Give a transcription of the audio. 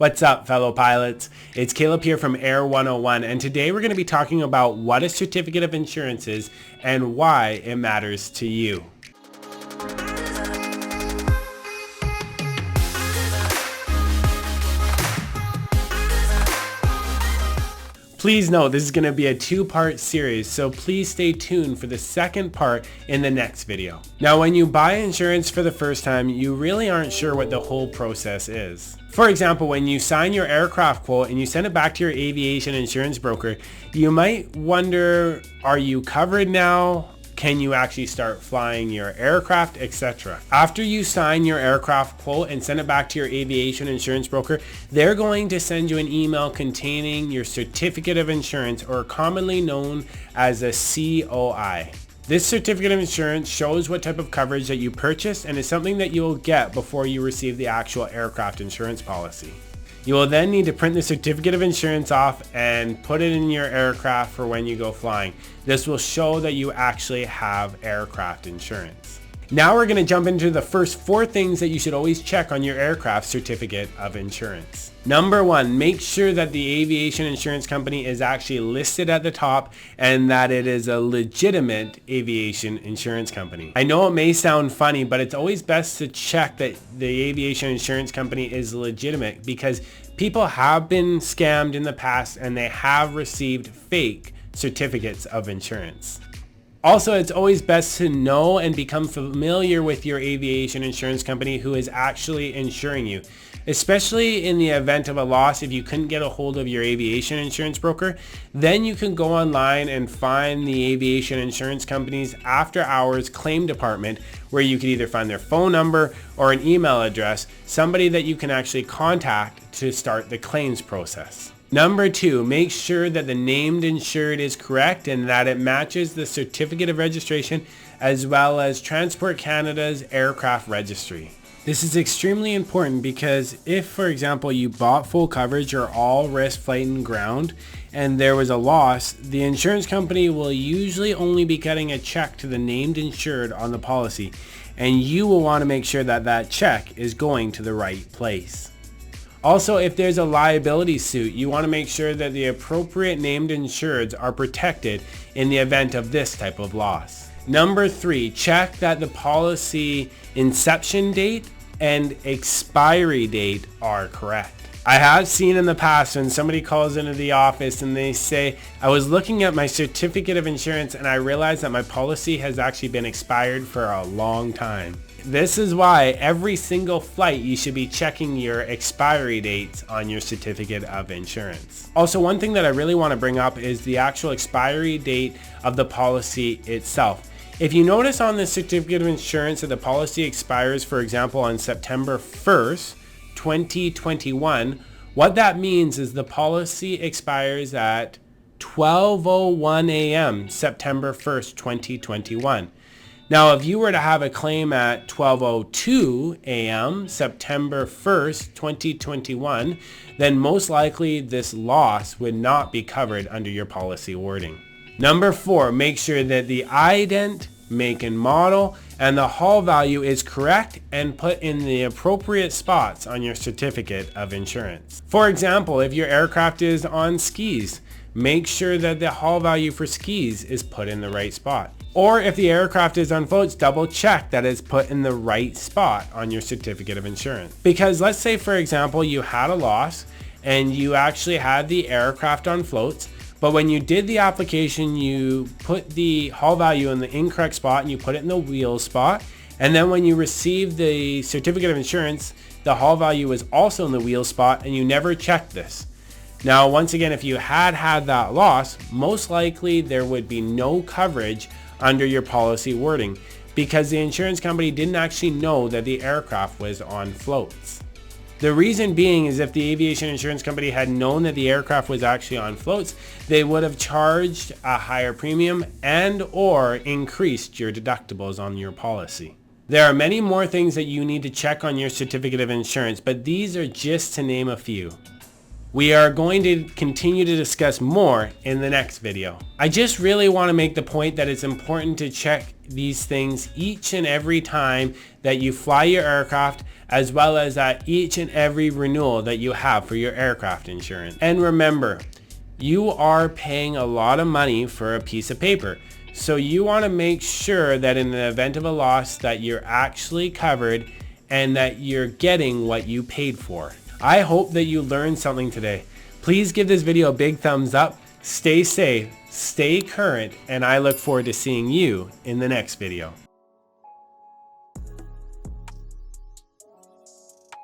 What's up, fellow pilots? It's Caleb here from Air 101, and today we're going to be talking about what a certificate of insurance is and why it matters to you. Please note this is going to be a two-part series, so please stay tuned for the second part in the next video. Now, when you buy insurance for the first time, you really aren't sure what the whole process is. For example, when you sign your aircraft quote and you send it back to your aviation insurance broker, you might wonder, are you covered now? Can you actually start flying your aircraft, etc. After you sign your aircraft quote and send it back to your aviation insurance broker, they're going to send you an email containing your certificate of insurance, or commonly known as a COI. This certificate of insurance shows what type of coverage that you purchased and is something that you will get before you receive the actual aircraft insurance policy. You will then need to print the certificate of insurance off and put it in your aircraft for when you go flying. This will show that you actually have aircraft insurance. Now we're going to jump into the first 4 things that you should always check on your aircraft certificate of insurance. Number 1, make sure that the aviation insurance company is actually listed at the top and that it is a legitimate aviation insurance company. I know it may sound funny, but it's always best to check that the aviation insurance company is legitimate, because people have been scammed in the past and they have received fake certificates of insurance. Also, it's always best to know and become familiar with your aviation insurance company who is actually insuring you. Especially in the event of a loss, if you couldn't get a hold of your aviation insurance broker, then you can go online and find the aviation insurance company's after hours claim department, where you could either find their phone number or an email address, somebody that you can actually contact to start the claims process. Number 2, make sure that the named insured is correct and that it matches the certificate of registration as well as Transport Canada's aircraft registry. This is extremely important because if, for example, you bought full coverage or all risk flight and ground and there was a loss, the insurance company will usually only be cutting a check to the named insured on the policy, and you will want to make sure that that check is going to the right place. Also, if there's a liability suit, you want to make sure that the appropriate named insureds are protected in the event of this type of loss. Number 3, check that the policy inception date and expiry date are correct. I have seen in the past when somebody calls into the office and they say, I was looking at my certificate of insurance and I realized that my policy has actually been expired for a long time. This is why every single flight you should be checking your expiry dates on your certificate of insurance. Also, one thing that I really want to bring up is the actual expiry date of the policy itself. If you notice on the certificate of insurance that the policy expires, for example, on September 1st, 2021, what that means is the policy expires at 12:01 a.m. September 1st, 2021. Now, if you were to have a claim at 12:02 a.m. September 1st, 2021, then most likely this loss would not be covered under your policy wording. Number 4, make sure that the ident, make and model, and the hull value is correct and put in the appropriate spots on your certificate of insurance. For example, if your aircraft is on skis, make sure that the hull value for skis is put in the right spot. Or if the aircraft is on floats, double check that it's put in the right spot on your certificate of insurance. Because let's say, for example, you had a loss and you actually had the aircraft on floats, but when you did the application, you put the hull value in the incorrect spot and you put it in the wheel spot. And then when you received the certificate of insurance, the hull value was also in the wheel spot and you never checked this. Now, once again, if you had that loss, most likely there would be no coverage under your policy wording because the insurance company didn't actually know that the aircraft was on floats. The reason being is if the aviation insurance company had known that the aircraft was actually on floats, they would have charged a higher premium and or increased your deductibles on your policy. There are many more things that you need to check on your certificate of insurance, but these are just to name a few. We are going to continue to discuss more in the next video. I just really want to make the point that it's important to check these things each and every time that you fly your aircraft, as well as at each and every renewal that you have for your aircraft insurance. And remember, you are paying a lot of money for a piece of paper. So you want to make sure that in the event of a loss that you're actually covered and that you're getting what you paid for. I hope that you learned something today. Please give this video a big thumbs up, stay safe, stay current, and I look forward to seeing you in the next video.